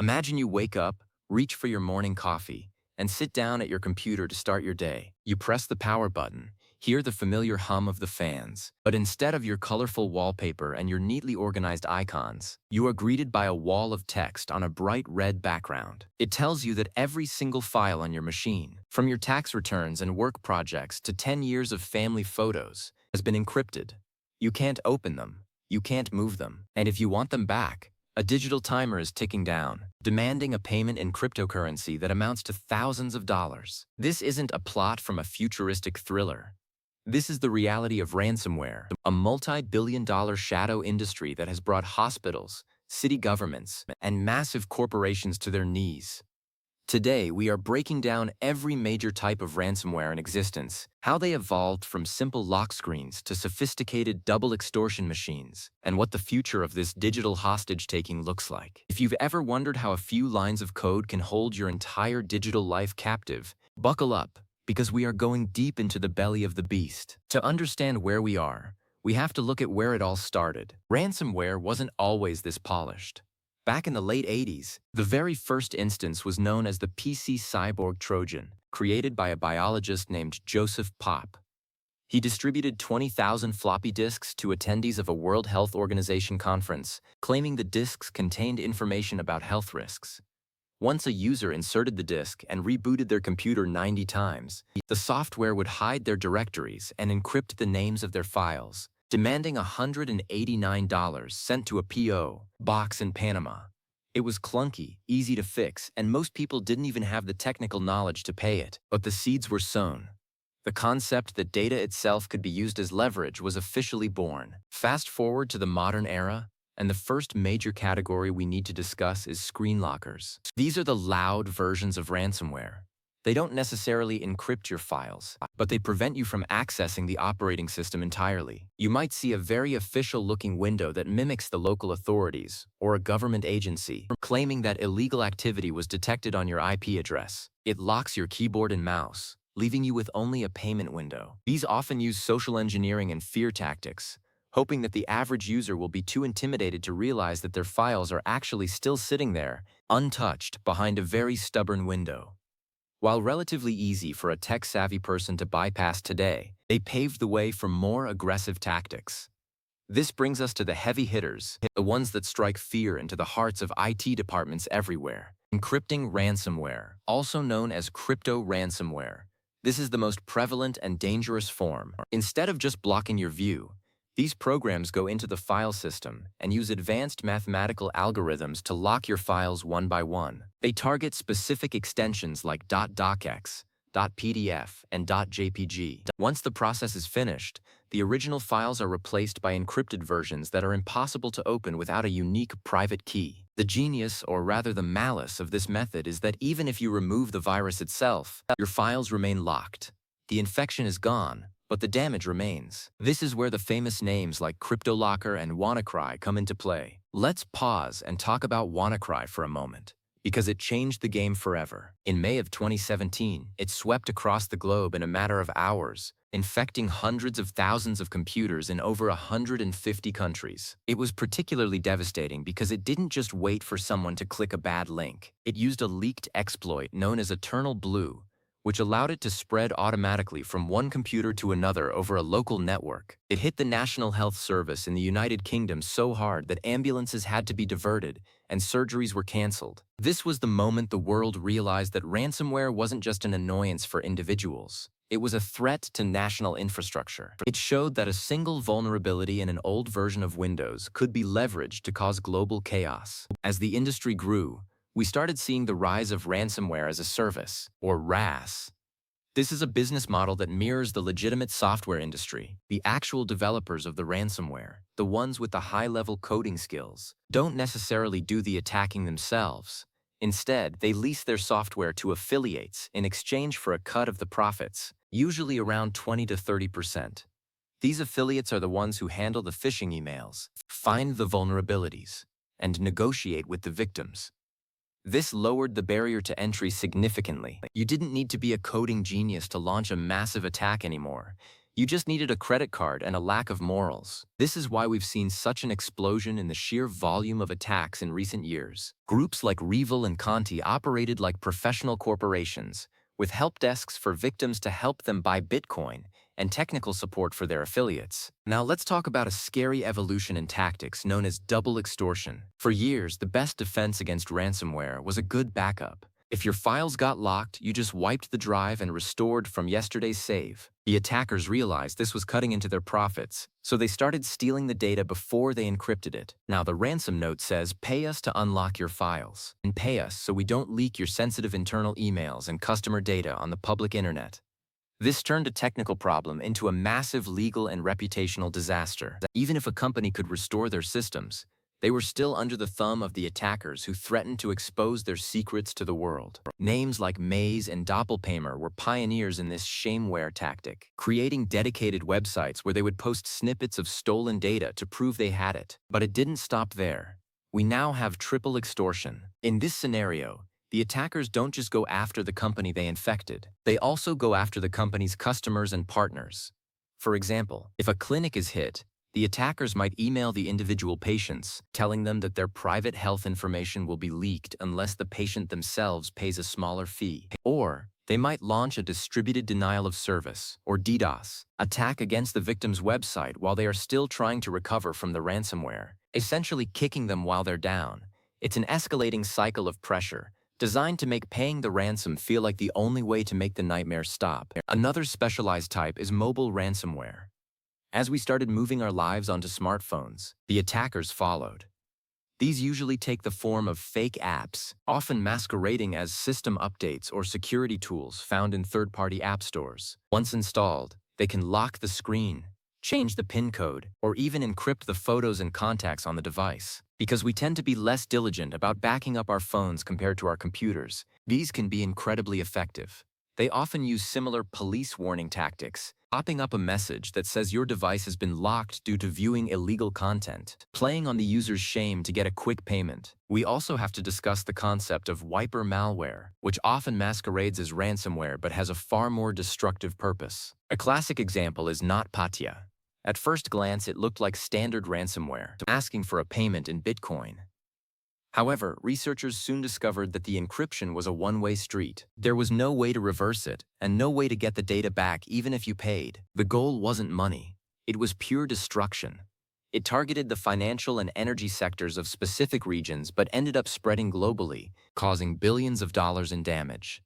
Imagine you wake up, reach for your morning coffee, and sit down at your computer to start your day. You press the power button, hear the familiar hum of the fans, but instead of your colorful wallpaper and your neatly organized icons, you are greeted by a wall of text on a bright red background. It tells you that every single file on your machine, from your tax returns and work projects to 10 years of family photos, has been encrypted. You can't open them, you can't move them, and if you want them back, a digital timer is ticking down, demanding a payment in cryptocurrency that amounts to thousands of dollars. This isn't a plot from a futuristic thriller. This is the reality of ransomware, a multi-billion-dollar shadow industry that has brought hospitals, city governments, and massive corporations to their knees. Today, we are breaking down every major type of ransomware in existence, how they evolved from simple lock screens to sophisticated double extortion machines, and what the future of this digital hostage-taking looks like. If you've ever wondered how a few lines of code can hold your entire digital life captive, buckle up, because we are going deep into the belly of the beast. To understand where we are, we have to look at where it all started. Ransomware wasn't always this polished. Back in the late 80s, the very first instance was known as the PC Cyborg Trojan, created by a biologist named Joseph Popp. He distributed 20,000 floppy disks to attendees of a World Health Organization conference, claiming the disks contained information about health risks. Once a user inserted the disk and rebooted their computer 90 times, the software would hide their directories and encrypt the names of their files, demanding $189 sent to a P.O. box in Panama. It was clunky, easy to fix, and most people didn't even have the technical knowledge to pay it. But the seeds were sown. The concept that data itself could be used as leverage was officially born. Fast forward to the modern era, and the first major category we need to discuss is screen lockers. These are the loud versions of ransomware. They don't necessarily encrypt your files, but they prevent you from accessing the operating system entirely. You might see a very official-looking window that mimics the local authorities or a government agency, claiming that illegal activity was detected on your IP address. It locks your keyboard and mouse, leaving you with only a payment window. These often use social engineering and fear tactics, hoping that the average user will be too intimidated to realize that their files are actually still sitting there, untouched, behind a very stubborn window. While relatively easy for a tech-savvy person to bypass today, they paved the way for more aggressive tactics. This brings us to the heavy hitters, the ones that strike fear into the hearts of IT departments everywhere. Encrypting ransomware, also known as crypto ransomware. This is the most prevalent and dangerous form. Instead of just blocking your view, these programs go into the file system and use advanced mathematical algorithms to lock your files one by one. They target specific extensions like .docx, .pdf, and .jpg. Once the process is finished, the original files are replaced by encrypted versions that are impossible to open without a unique private key. The genius, or rather the malice, of this method is that even if you remove the virus itself, your files remain locked. The infection is gone, but the damage remains. This is where the famous names like CryptoLocker and WannaCry come into play. Let's pause and talk about WannaCry for a moment, because it changed the game forever. In May of 2017, it swept across the globe in a matter of hours, infecting hundreds of thousands of computers in over 150 countries. It was particularly devastating because it didn't just wait for someone to click a bad link. It used a leaked exploit known as Eternal Blue, which allowed it to spread automatically from one computer to another over a local network. It hit the National Health Service in the United Kingdom so hard that ambulances had to be diverted and surgeries were canceled. This was the moment the world realized that ransomware wasn't just an annoyance for individuals. It was a threat to national infrastructure. It showed that a single vulnerability in an old version of Windows could be leveraged to cause global chaos. As the industry grew, we started seeing the rise of ransomware as a service, or RAS. This is a business model that mirrors the legitimate software industry. The actual developers of the ransomware, the ones with the high-level coding skills, don't necessarily do the attacking themselves. Instead, they lease their software to affiliates in exchange for a cut of the profits, usually around 20 to 30%. These affiliates are the ones who handle the phishing emails, find the vulnerabilities, and negotiate with the victims. This lowered the barrier to entry significantly. You didn't need to be a coding genius to launch a massive attack anymore. You just needed a credit card and a lack of morals. This is why we've seen such an explosion in the sheer volume of attacks in recent years. Groups like Revil and Conti operated like professional corporations, with help desks for victims to help them buy Bitcoin and technical support for their affiliates. Now let's talk about a scary evolution in tactics known as double extortion. For years, the best defense against ransomware was a good backup. If your files got locked, you just wiped the drive and restored from yesterday's save. The attackers realized this was cutting into their profits, so they started stealing the data before they encrypted it. Now the ransom note says, "Pay us to unlock your files, and pay us so we don't leak your sensitive internal emails and customer data on the public internet." This turned a technical problem into a massive legal and reputational disaster. Even if a company could restore their systems, they were still under the thumb of the attackers who threatened to expose their secrets to the world. Names like Maze and Doppelpaymer were pioneers in this shameware tactic, creating dedicated websites where they would post snippets of stolen data to prove they had it. But it didn't stop there. We now have triple extortion. In this scenario, the attackers don't just go after the company they infected. They also go after the company's customers and partners. For example, if a clinic is hit, the attackers might email the individual patients, telling them that their private health information will be leaked unless the patient themselves pays a smaller fee. Or they might launch a distributed denial of service, or DDoS, attack against the victim's website while they are still trying to recover from the ransomware, essentially kicking them while they're down. It's an escalating cycle of pressure, designed to make paying the ransom feel like the only way to make the nightmare stop. Another specialized type is mobile ransomware. As we started moving our lives onto smartphones, the attackers followed. These usually take the form of fake apps, often masquerading as system updates or security tools found in third-party app stores. Once installed, they can lock the screen, change the PIN code, or even encrypt the photos and contacts on the device. Because we tend to be less diligent about backing up our phones compared to our computers, these can be incredibly effective. They often use similar police warning tactics, popping up a message that says your device has been locked due to viewing illegal content, playing on the user's shame to get a quick payment. We also have to discuss the concept of wiper malware, which often masquerades as ransomware but has a far more destructive purpose. A classic example is NotPetya. At first glance, it looked like standard ransomware, asking for a payment in Bitcoin. However, researchers soon discovered that the encryption was a one-way street. There was no way to reverse it, and no way to get the data back even if you paid. The goal wasn't money. It was pure destruction. It targeted the financial and energy sectors of specific regions but ended up spreading globally, causing billions of dollars in damage.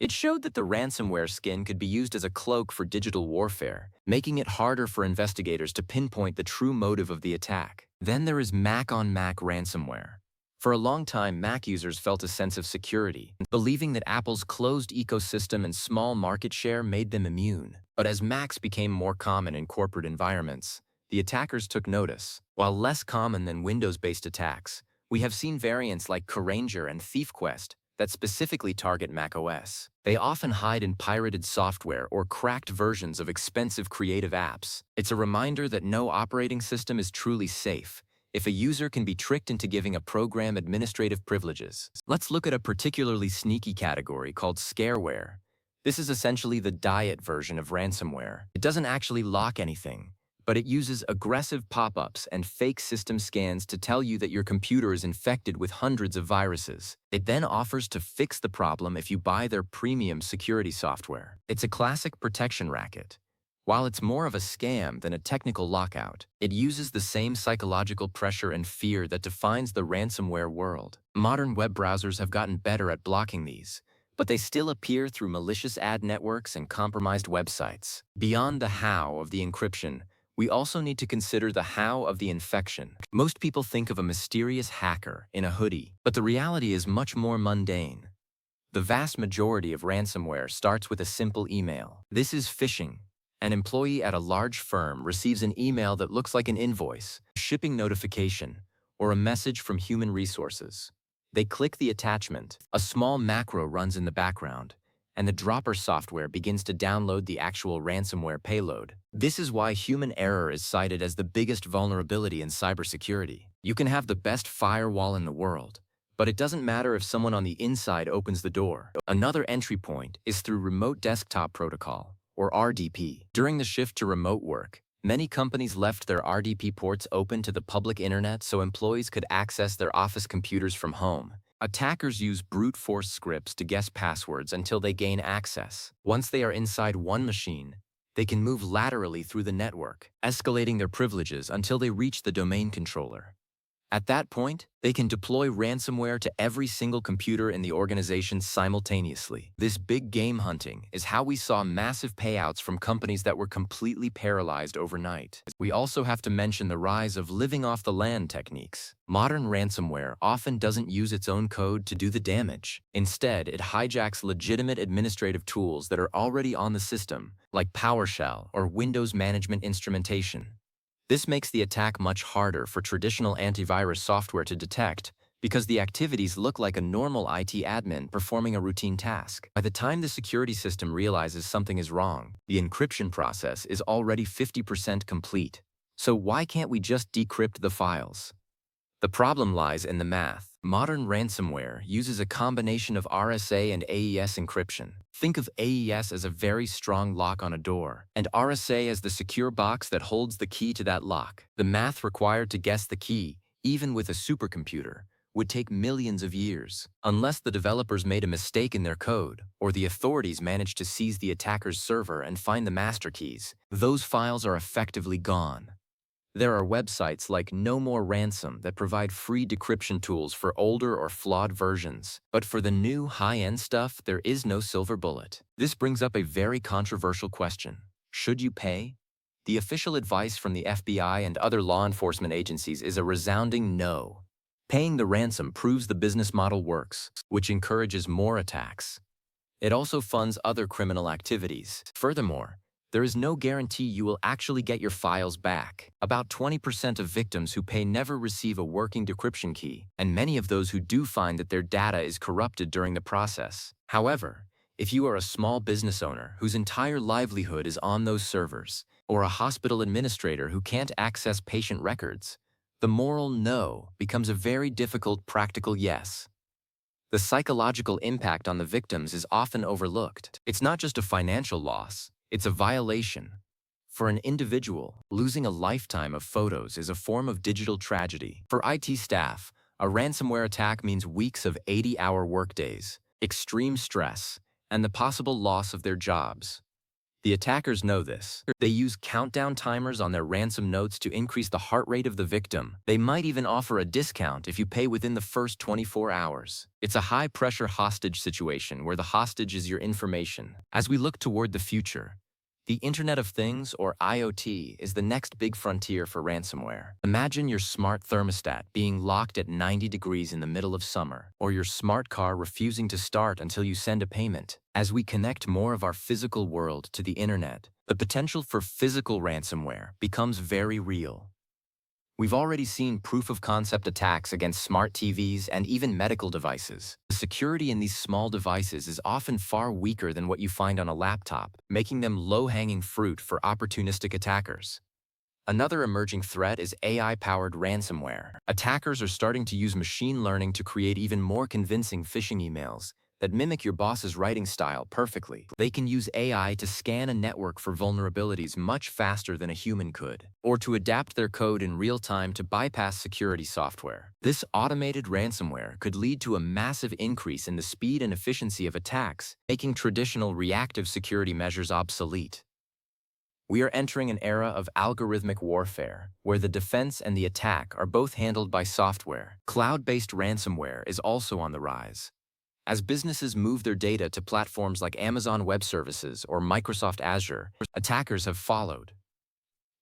It showed that the ransomware skin could be used as a cloak for digital warfare, making it harder for investigators to pinpoint the true motive of the attack. Then there is Mac-on-Mac ransomware. For a long time, Mac users felt a sense of security, believing that Apple's closed ecosystem and small market share made them immune. But as Macs became more common in corporate environments, the attackers took notice. While less common than Windows-based attacks, we have seen variants like Karanger and ThiefQuest that specifically target macOS. They often hide in pirated software or cracked versions of expensive creative apps. It's a reminder that no operating system is truly safe if a user can be tricked into giving a program administrative privileges. Let's look at a particularly sneaky category called scareware. This is essentially the diet version of ransomware. It doesn't actually lock anything, but it uses aggressive pop-ups and fake system scans to tell you that your computer is infected with hundreds of viruses. It then offers to fix the problem if you buy their premium security software. It's a classic protection racket. While it's more of a scam than a technical lockout, it uses the same psychological pressure and fear that defines the ransomware world. Modern web browsers have gotten better at blocking these, but they still appear through malicious ad networks and compromised websites. Beyond the how of the encryption, we also need to consider the how of the infection. Most people think of a mysterious hacker in a hoodie, but the reality is much more mundane. The vast majority of ransomware starts with a simple email. This is phishing. An employee at a large firm receives an email that looks like an invoice, a shipping notification, or a message from human resources. They click the attachment. A small macro runs in the background, and the dropper software begins to download the actual ransomware payload. This is why human error is cited as the biggest vulnerability in cybersecurity. You can have the best firewall in the world, but it doesn't matter if someone on the inside opens the door. Another entry point is through remote desktop protocol, or RDP. During the shift to remote work, many companies left their RDP ports open to the public internet so employees could access their office computers from home. Attackers use brute force scripts to guess passwords until they gain access. Once they are inside one machine, they can move laterally through the network, escalating their privileges until they reach the domain controller. At that point, they can deploy ransomware to every single computer in the organization simultaneously. This big game hunting is how we saw massive payouts from companies that were completely paralyzed overnight. We also have to mention the rise of living off the land techniques. Modern ransomware often doesn't use its own code to do the damage. Instead, it hijacks legitimate administrative tools that are already on the system, like PowerShell or Windows management instrumentation. This makes the attack much harder for traditional antivirus software to detect because the activities look like a normal IT admin performing a routine task. By the time the security system realizes something is wrong, the encryption process is already 50% complete. So why can't we just decrypt the files? The problem lies in the math. Modern ransomware uses a combination of RSA and AES encryption. Think of AES as a very strong lock on a door, and RSA as the secure box that holds the key to that lock. The math required to guess the key, even with a supercomputer, would take millions of years. Unless the developers made a mistake in their code, or the authorities managed to seize the attacker's server and find the master keys, those files are effectively gone. There are websites like No More Ransom that provide free decryption tools for older or flawed versions. But for the new high-end stuff, there is no silver bullet. This brings up a very controversial question. Should you pay? The official advice from the FBI and other law enforcement agencies is a resounding no. Paying the ransom proves the business model works, which encourages more attacks. It also funds other criminal activities. Furthermore, there is no guarantee you will actually get your files back. About 20% of victims who pay never receive a working decryption key, and many of those who do find that their data is corrupted during the process. However, if you are a small business owner whose entire livelihood is on those servers, or a hospital administrator who can't access patient records, the moral no becomes a very difficult practical yes. The psychological impact on the victims is often overlooked. It's not just a financial loss. It's a violation. For an individual, losing a lifetime of photos is a form of digital tragedy. For IT staff, a ransomware attack means weeks of 80-hour workdays, extreme stress, and the possible loss of their jobs. The attackers know this. They use countdown timers on their ransom notes to increase the heart rate of the victim. They might even offer a discount if you pay within the first 24 hours. It's a high-pressure hostage situation where the hostage is your information. As we look toward the future, the Internet of Things, or IoT, is the next big frontier for ransomware. Imagine your smart thermostat being locked at 90 degrees in the middle of summer, or your smart car refusing to start until you send a payment. As we connect more of our physical world to the Internet, the potential for physical ransomware becomes very real. We've already seen proof-of-concept attacks against smart TVs and even medical devices. The security in these small devices is often far weaker than what you find on a laptop, making them low-hanging fruit for opportunistic attackers. Another emerging threat is AI-powered ransomware. Attackers are starting to use machine learning to create even more convincing phishing emails that mimic your boss's writing style perfectly. They can use AI to scan a network for vulnerabilities much faster than a human could, or to adapt their code in real time to bypass security software. This automated ransomware could lead to a massive increase in the speed and efficiency of attacks, making traditional reactive security measures obsolete. We are entering an era of algorithmic warfare, where the defense and the attack are both handled by software. Cloud-based ransomware is also on the rise. As businesses move their data to platforms like Amazon Web Services or Microsoft Azure, attackers have followed.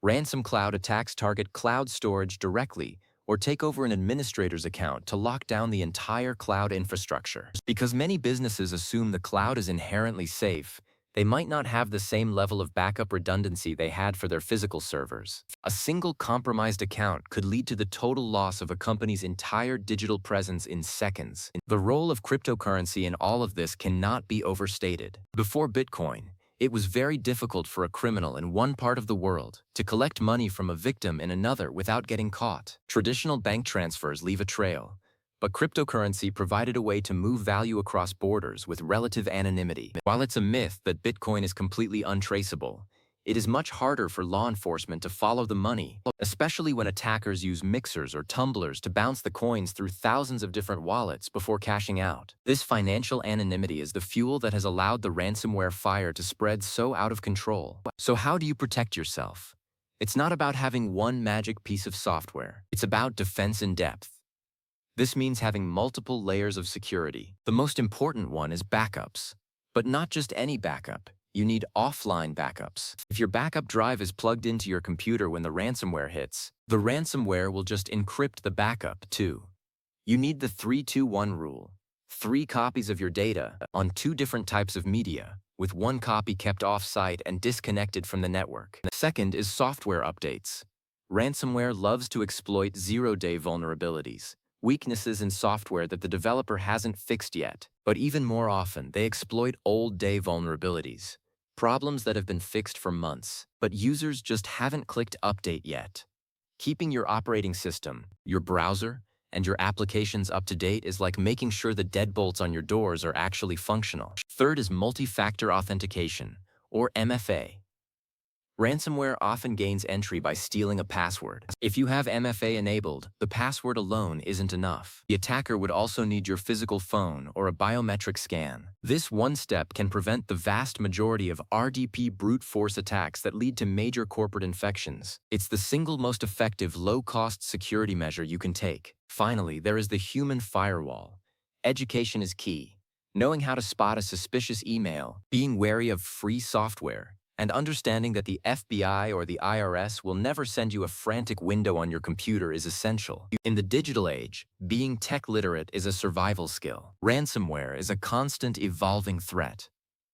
Ransom cloud attacks target cloud storage directly or take over an administrator's account to lock down the entire cloud infrastructure. Because many businesses assume the cloud is inherently safe, they might not have the same level of backup redundancy they had for their physical servers. A single compromised account could lead to the total loss of a company's entire digital presence in seconds. The role of cryptocurrency in all of this cannot be overstated. Before Bitcoin, it was very difficult for a criminal in one part of the world to collect money from a victim in another without getting caught. Traditional bank transfers leave a trail, but cryptocurrency provided a way to move value across borders with relative anonymity. While it's a myth that Bitcoin is completely untraceable, it is much harder for law enforcement to follow the money, especially when attackers use mixers or tumblers to bounce the coins through thousands of different wallets before cashing out. This financial anonymity is the fuel that has allowed the ransomware fire to spread so out of control. So how do you protect yourself? It's not about having one magic piece of software. It's about defense in depth. This means having multiple layers of security. The most important one is backups. But not just any backup. You need offline backups. If your backup drive is plugged into your computer when the ransomware hits, the ransomware will just encrypt the backup too. You need the 3-2-1 rule. 3 copies of your data on 2 different types of media, with 1 copy kept off-site and disconnected from the network. The second is software updates. Ransomware loves to exploit zero-day vulnerabilities, weaknesses in software that the developer hasn't fixed yet. But even more often, they exploit old-day vulnerabilities, problems that have been fixed for months, but users just haven't clicked update yet. Keeping your operating system, your browser, and your applications up to date is like making sure the deadbolts on your doors are actually functional. Third is multi-factor authentication, or MFA. Ransomware often gains entry by stealing a password. If you have MFA enabled, the password alone isn't enough. The attacker would also need your physical phone or a biometric scan. This one step can prevent the vast majority of RDP brute force attacks that lead to major corporate infections. It's the single most effective low-cost security measure you can take. Finally, there is the human firewall. Education is key. Knowing how to spot a suspicious email, being wary of free software, and understanding that the FBI or the IRS will never send you a frantic window on your computer is essential. In the digital age, being tech literate is a survival skill. Ransomware is a constant evolving threat.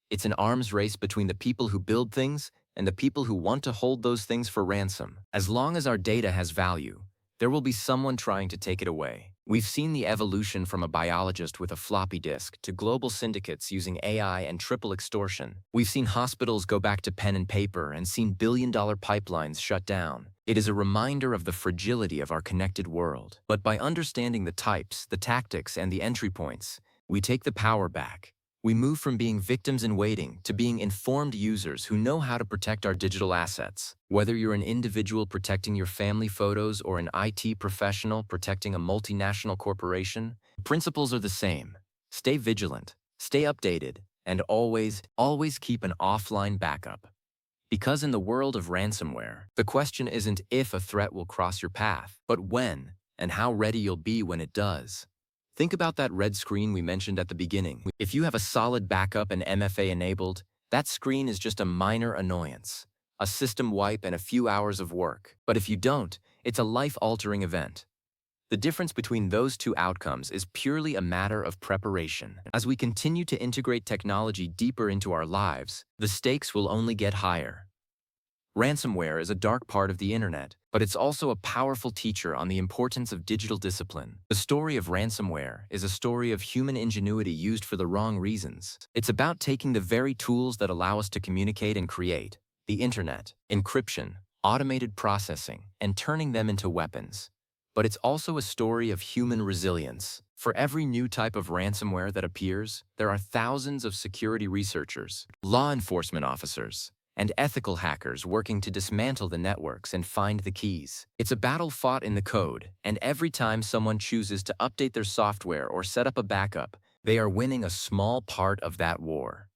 It's an arms race between the people who build things and the people who want to hold those things for ransom. As long as our data has value, there will be someone trying to take it away. We've seen the evolution from a biologist with a floppy disk to global syndicates using AI and triple extortion. We've seen hospitals go back to pen and paper and seen billion-dollar pipelines shut down. It is a reminder of the fragility of our connected world. But by understanding the types, the tactics, and the entry points, we take the power back. We move from being victims in waiting to being informed users who know how to protect our digital assets. Whether you're an individual protecting your family photos or an IT professional protecting a multinational corporation, the principles are the same. Stay vigilant, stay updated, and always keep an offline backup. Because in the world of ransomware, the question isn't if a threat will cross your path, but when and how ready you'll be when it does. Think about that red screen we mentioned at the beginning. If you have a solid backup and MFA enabled, that screen is just a minor annoyance, a system wipe and a few hours of work. But if you don't, it's a life-altering event. The difference between those two outcomes is purely a matter of preparation. As we continue to integrate technology deeper into our lives, the stakes will only get higher. Ransomware is a dark part of the internet, but it's also a powerful teacher on the importance of digital discipline. The story of ransomware is a story of human ingenuity used for the wrong reasons. It's about taking the very tools that allow us to communicate and create, the internet, encryption, automated processing, and turning them into weapons. But it's also a story of human resilience. For every new type of ransomware that appears, there are thousands of security researchers, law enforcement officers, and ethical hackers working to dismantle the networks and find the keys. It's a battle fought in the code, and every time someone chooses to update their software or set up a backup, they are winning a small part of that war.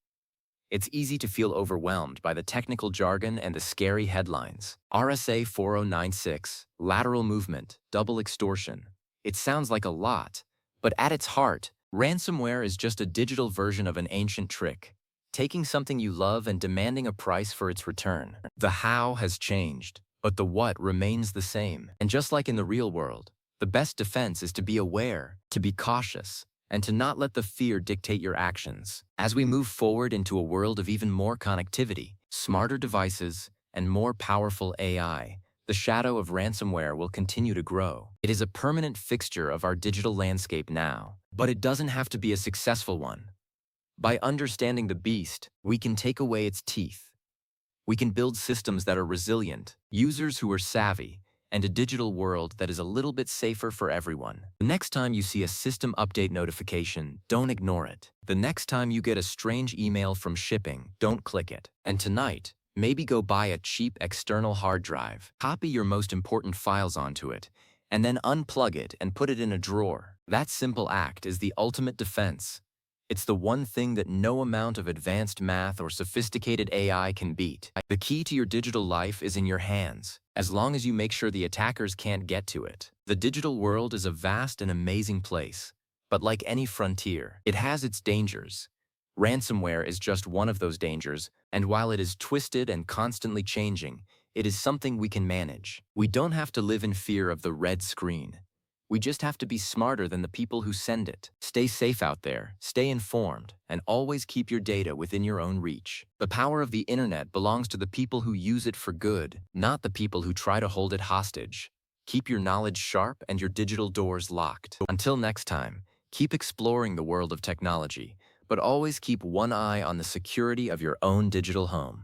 It's easy to feel overwhelmed by the technical jargon and the scary headlines. RSA 4096, lateral movement, double extortion. It sounds like a lot, but at its heart, ransomware is just a digital version of an ancient trick. Taking something you love and demanding a price for its return. The how has changed, but the what remains the same. And just like in the real world, the best defense is to be aware, to be cautious, and to not let the fear dictate your actions. As we move forward into a world of even more connectivity, smarter devices, and more powerful AI, the shadow of ransomware will continue to grow. It is a permanent fixture of our digital landscape now, but it doesn't have to be a successful one. By understanding the beast, we can take away its teeth. We can build systems that are resilient, users who are savvy, and a digital world that is a little bit safer for everyone. The next time you see a system update notification, don't ignore it. The next time you get a strange email from shipping, don't click it. And tonight, maybe go buy a cheap external hard drive, copy your most important files onto it, and then unplug it and put it in a drawer. That simple act is the ultimate defense. It's the one thing that no amount of advanced math or sophisticated AI can beat. The key to your digital life is in your hands, as long as you make sure the attackers can't get to it. The digital world is a vast and amazing place, but like any frontier, it has its dangers. Ransomware is just one of those dangers, and while it is twisted and constantly changing, it is something we can manage. We don't have to live in fear of the red screen. We just have to be smarter than the people who send it. Stay safe out there, stay informed, and always keep your data within your own reach. The power of the internet belongs to the people who use it for good, not the people who try to hold it hostage. Keep your knowledge sharp and your digital doors locked. Until next time, keep exploring the world of technology, but always keep one eye on the security of your own digital home.